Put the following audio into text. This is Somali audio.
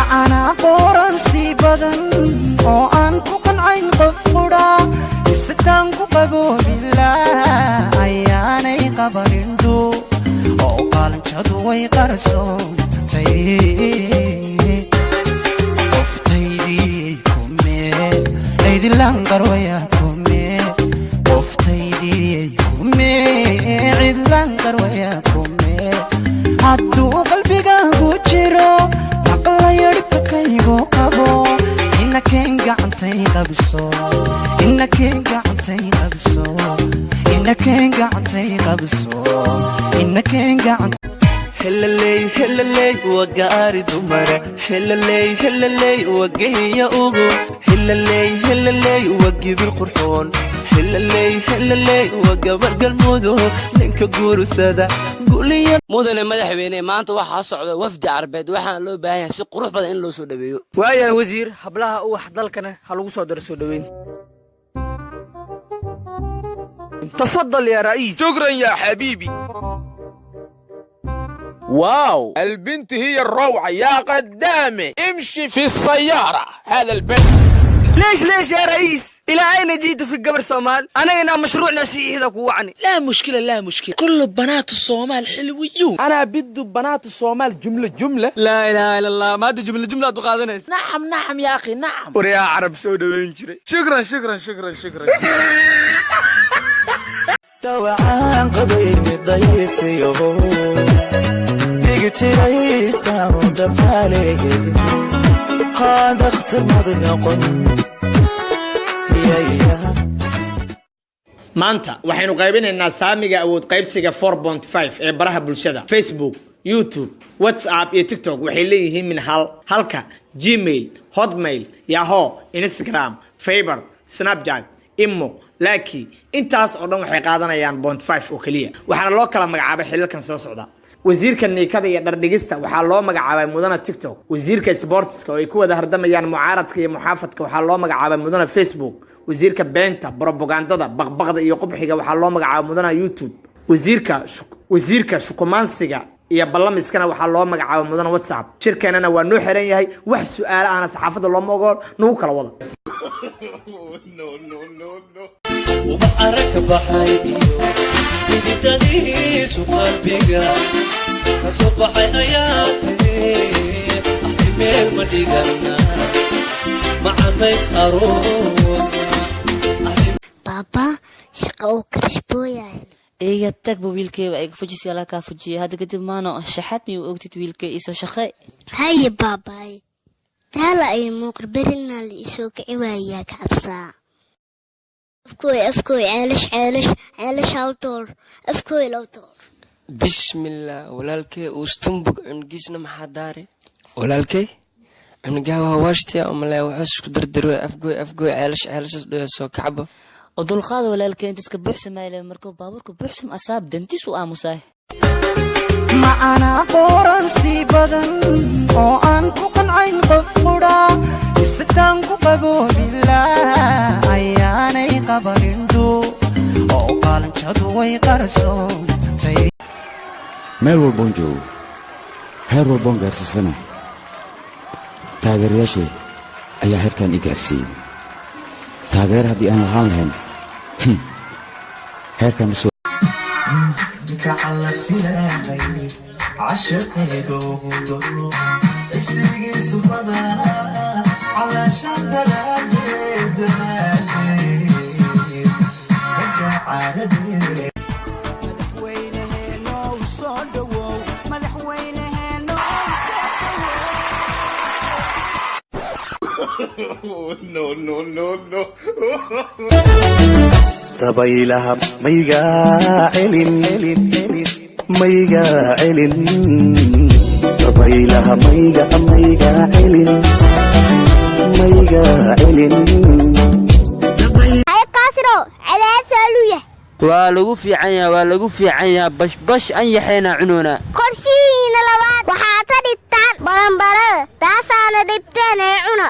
معنا قران سي بدن oo aan ku qancin qof qura istaan ku qabo bilaa ayaanay qabarindu oo qalanjadu way qarsoon qoftaydi kume ciidilan qarwaya kume qoftaydi kume ciidilan qarwaya kume hadduu qalbigaagu jiro aqlayirka kaygu qabo إنكين قعدتي قبصو إنكين قعدتي قبصو إنكين قعدتي قبصو إنكين قعد هللي وقاري دمرة هللي وقيا أوغو هللي وقي بالقرحون هللي وقبر قلمودو لنك قورو سادا مدن مدحوينه maanta waxa socda wafdi Arbeed waxaan loo baahan yahay si qurux badan in loo soo dhaweeyo waaya wasiir hablaha u wax dalkana ha lagu soo darso dhaweyn تفضل يا رئيس شكرا يا حبيبي واو البنت هي الروعة يا قدامي امشي في السيارة هذا البنت ليش يا رئيس إلى أين جيت في قبر الصومال أنا هنا مشروع نسيء هذا كوعني لا مشكلة كل بنات الصومال حلويون أنا بدو بنات الصومال جملة لا إله إلا الله ما دي جملة تقاذنس نعم يا أخي نعم وريا عرب سودا وينشري شكرا توعان قبيل ضيسيو نيجي رئيسا ودبالي هذا اختر مضنقن maanta waxaynu qaybinaynaa saamiga awood qaybsiga 4.5 ee baraha bulshada Facebook, YouTube, WhatsApp iyo TikTok waxay leeyihiin min halka Gmail, Hotmail, Yahoo, Instagram, Fiverr, Snapchat, Imo, Lucky intaas oo dhan waxay qaadanayaan 0.5 oo kaliya waxaana loo kala magacaabay xilalkan soo socda wasiirka niikada iyo dhardhigista waxaa loo magacaabay mudana TikTok wasiirka sportska oo ay ku wada hardamayaan mucaaradka iyo muxaafadka waxaa loo magacaabay mudana Facebook wasiirka beenta propagandada baqbaqda iyo qubxiga waxaa loo magacaabay mudana YouTube wasiirka shukumaansiga iyo ballamiskana waxaa loo magacaabay mudana WhatsApp shirkeenana waa noo xiran yahay wax su'aalo aan saxaafada loo moogol nagu kala wada no وبحرك بحيدي بديت قلبك فصبح ايامي احتمال ما تيجنا مع بيت اروس بابا شقو كرشبويا ايغا تاكبو ويلكي وايغا فجيس يالا كا فجي هذا قد مانو شحات مي اوغتد ويلكي ايسو شقي هاي بابا تالا اي مقربرنا اللي يسوق عوايا كعبسا أفكوي عالش هالطور أفكوي لو طور بسم الله ولالكي وستنبق عنقيسنا محاداري ولالكي عنقاها واشتي أملا وحس كدردروي أفكوي عالش سو كعبه ودول قاد ولالكي انت سكبحسم مايلة مركب بابوركو بحسم أصاب دنتيس وآموساه معنا قران سي بدن oo aan ku qancin qof qura istaan ku qabo bilaa ayaanay qabarindu oo qalanjadu way qarsoon meel walboon joogo heer walboon gaarsiisana taageerayaashii ayaa heerkan i gaarsiiyey taageer haddii aan lahaan lahayn heerkan عشقي دوغو استيقي سبدا على شندرك دمالي رجع عالدي مدحوينه نو صدو مدحوينه نو صدو no ربيلها ميغا علين ميغا علين طبيلها ميغا علين هاي كاسرو على سالوية waa lagu fiican yahay bash an yaxayna cununa qorshiina labaad waxaa ka dhigtaan baranbarada taasaana dhibteen ee cuna